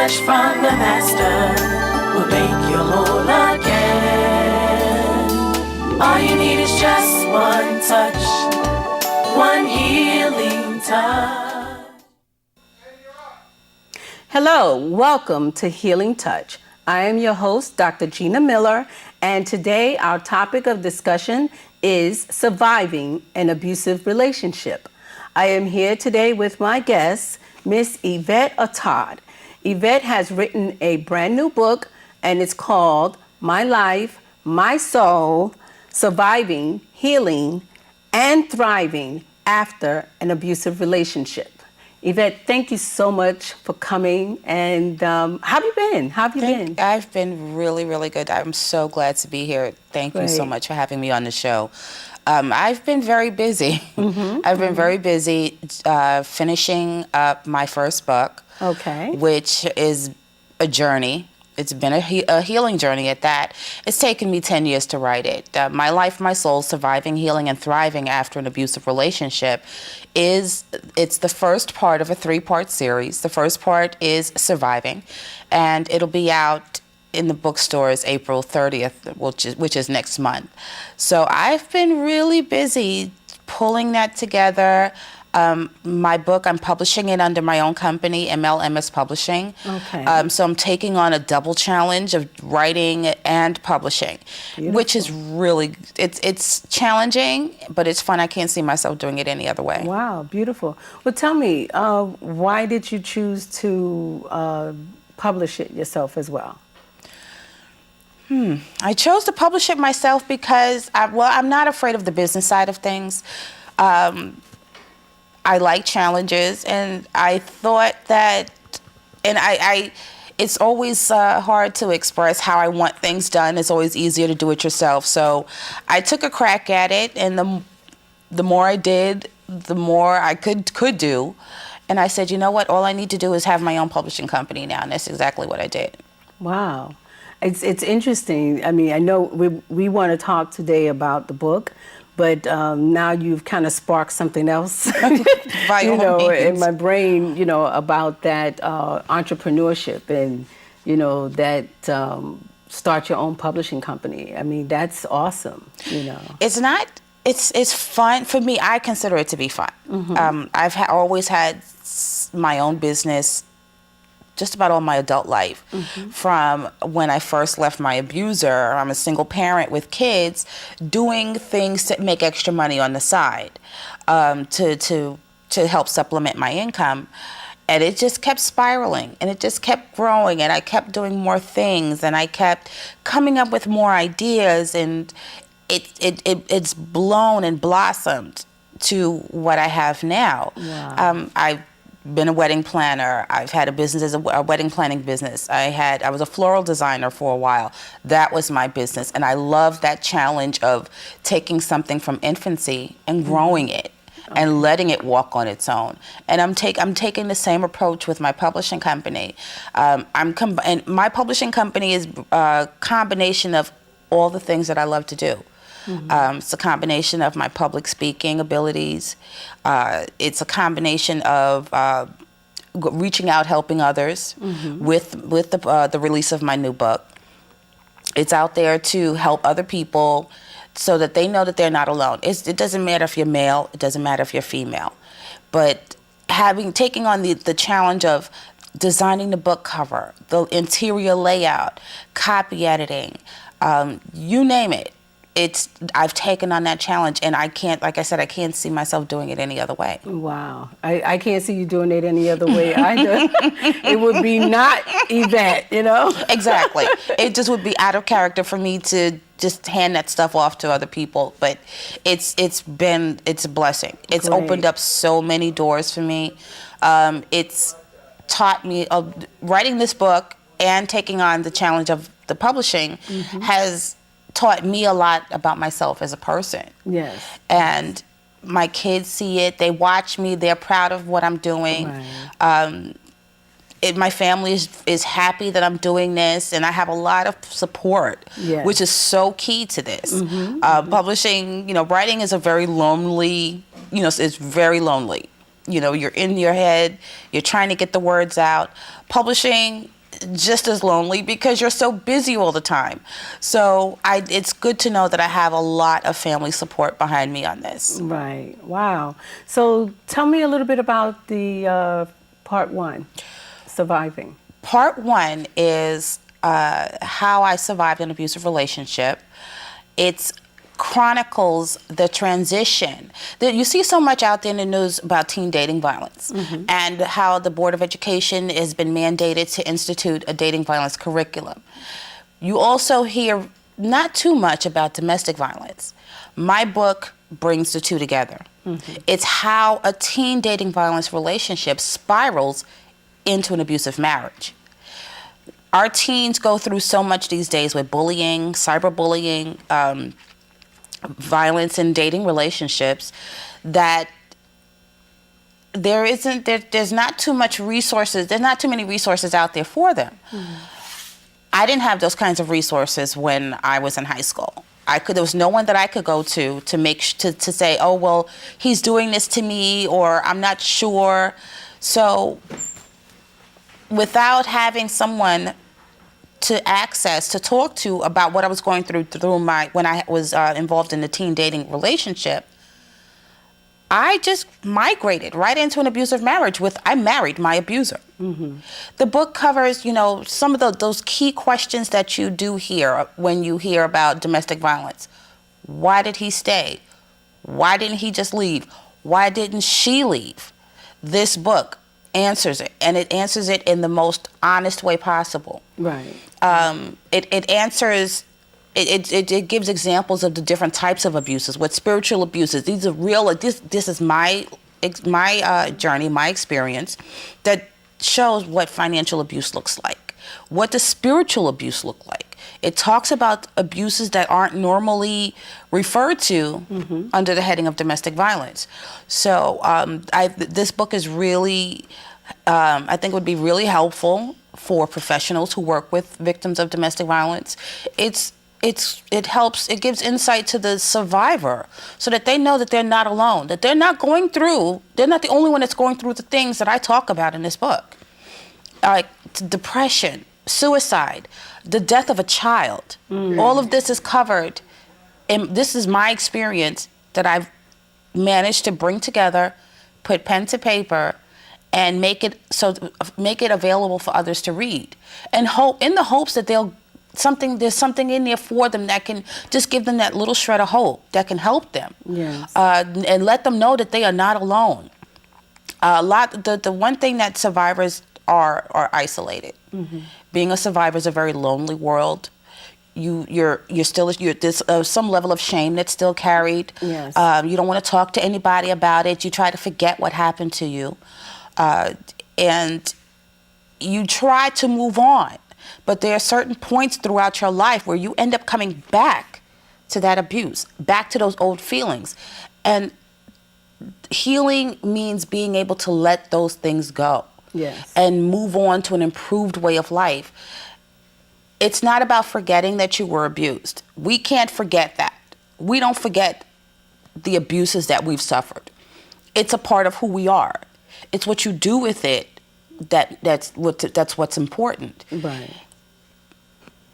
touch from the Master will make you whole again. All you need is just one touch, one healing touch. Hello, welcome to Healing Touch. I am your host, Dr. Gina Miller, and today our topic of discussion is surviving an abusive relationship. I am here today with my guest, Miss Ivette Attaud. Yvette has written a brand new book, and it's called My Life, My Soul, Surviving, Healing, and Thriving After an Abusive Relationship. Yvette, thank you so much for coming, and how have you been? I've been really, really good. I'm so glad to be here. Thank you so much for having me on the show. I've been very busy. I've been very busy finishing up my first book, which is a journey. It's been a healing journey at that. It's taken me 10 years to write it. My Life, My Soul, Surviving, Healing, and Thriving After an Abusive Relationship it's the first part of a 3-part series. The first part is Surviving, and it'll be out in the bookstores April 30th, which is next month. So I've been really busy pulling that together. My book, I'm publishing it under my own company, MLMS Publishing. So I'm taking on a double challenge of writing and publishing, which is really, it's challenging, but it's fun. I can't see myself doing it any other way. Wow, beautiful. Well, tell me, why did you choose to publish it yourself as well? I chose to publish it myself because, I'm not afraid of the business side of things. I like challenges, and I thought that, and it's always hard to express how I want things done. It's always easier to do it yourself. So I took a crack at it, and the more I did, the more I could do. And I said, you know what, all I need to do is have my own publishing company now, and that's exactly what I did. Wow. It's interesting. I mean, I know we want to talk today about the book, but now you've kind of sparked something else, in my brain, about that entrepreneurship and, that start your own publishing company. I mean, that's awesome, It's fun. For me, I consider it to be fun. I've always had my own business just about all my adult life. From when I first left my abuser, I'm a single parent with kids, doing things to make extra money on the side, to help supplement my income. And it just kept spiraling, and it just kept growing, and I kept doing more things, and I kept coming up with more ideas, and it's blown and blossomed to what I have now. Wow. I've been a wedding planner. I've had a business as a wedding planning business. I was a floral designer for a while. That was my business, and I love that challenge of taking something from infancy and growing it and letting it walk on its own. And I'm taking the same approach with my publishing company. And my publishing company is a combination of all the things that I love to do. It's a combination of my public speaking abilities. It's a combination of reaching out, helping others with the release of my new book. It's out there to help other people so that they know that they're not alone. It doesn't matter if you're male. It doesn't matter if you're female. But taking on the challenge of designing the book cover, the interior layout, copy editing, you name it. I've taken on that challenge, and I can't see myself doing it any other way. Wow. I can't see you doing it any other way either. It would be not Yvette, Exactly. It just would be out of character for me to just hand that stuff off to other people. But it's a blessing. It's opened up so many doors for me. It's taught me, writing this book and taking on the challenge of the publishing has taught me a lot about myself as a person. Yes. And my kids see it. They watch me. They're proud of what I'm doing. Right. My family is happy that I'm doing this, and I have a lot of support, which is so key to this. Publishing, writing is a very lonely, it's very lonely. You're in your head, you're trying to get the words out. Publishing, just as lonely because you're so busy all the time. So it's good to know that I have a lot of family support behind me on this. Right. Wow. So tell me a little bit about the part one, surviving. Part one is how I survived an abusive relationship. It's chronicles the transition that you see so much out there in the news about teen dating violence, and how the Board of Education has been mandated to institute a dating violence curriculum. You also hear not too much about domestic violence. My book brings the two together. It's how a teen dating violence relationship spirals into an abusive marriage. Our teens go through so much these days with bullying, cyberbullying, violence in dating relationships, that there's not too much resources. There's not too many resources out there for them. I didn't have those kinds of resources when I was in high school. There was no one that I could go to say, oh, well, he's doing this to me, or I'm not sure. So without having someone to access, to talk to about what I was going through when I was involved in the teen dating relationship, I just migrated right into an abusive marriage I married my abuser. The book covers, some of those key questions that you do hear when you hear about domestic violence. Why did he stay? Why didn't he just leave? Why didn't she leave? This book answers it, and it answers it in the most honest way possible. Right. It answers. It gives examples of the different types of abuses. What spiritual abuses? These are real. This is my journey, my experience, that shows what financial abuse looks like. What does spiritual abuse look like? It talks about abuses that aren't normally referred to under the heading of domestic violence. So this book is really, I think, would be really helpful for professionals who work with victims of domestic violence. It helps, it gives insight to the survivor so that they know that they're not alone, that they're not the only one that's going through the things that I talk about in this book. Like depression, suicide, the death of a child. All of this is covered, and this is my experience that I've managed to bring together, put pen to paper, and make it available for others to read, and in the hopes that there's something in there for them that can just give them that little shred of hope that can help them. Yes. And let them know that they are not alone. The one thing that survivors are isolated. Being a survivor is a very lonely world. There's some level of shame that's still carried. Yes. You don't want to talk to anybody about it. You try to forget what happened to you, and you try to move on. But there are certain points throughout your life where you end up coming back to that abuse, back to those old feelings. And healing means being able to let those things go. Yes. And move on to an improved way of life. It's not about forgetting that you were abused. We can't forget that. We don't forget the abuses that we've suffered. It's a part of who we are. It's what you do with it that's what's important. Right.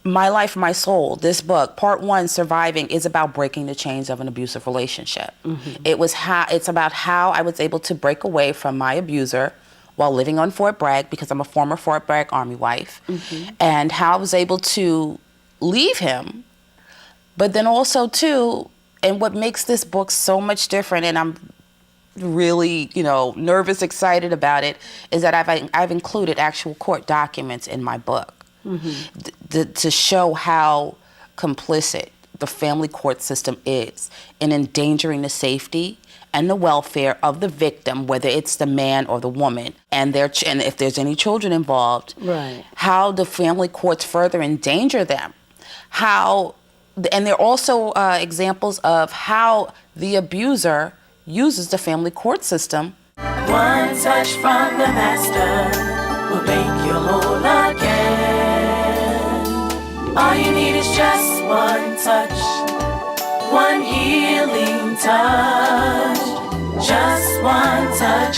My Life, My Soul, this book, part one, Surviving, is about breaking the chains of an abusive relationship. It's about how I was able to break away from my abuser while living on Fort Bragg, because I'm a former Fort Bragg Army wife, and how I was able to leave him, but then also too, and what makes this book so much different, and I'm really, nervous, excited about it, is that I've included actual court documents in my book to show how complicit the family court system is in endangering the safety and the welfare of the victim, whether it's the man or the woman, and if there's any children involved. Right. How the family courts further endanger them. And there are also examples of how the abuser uses the family court system. One touch from the master will make you whole again. All you need is just one touch, one healing touch, just one touch.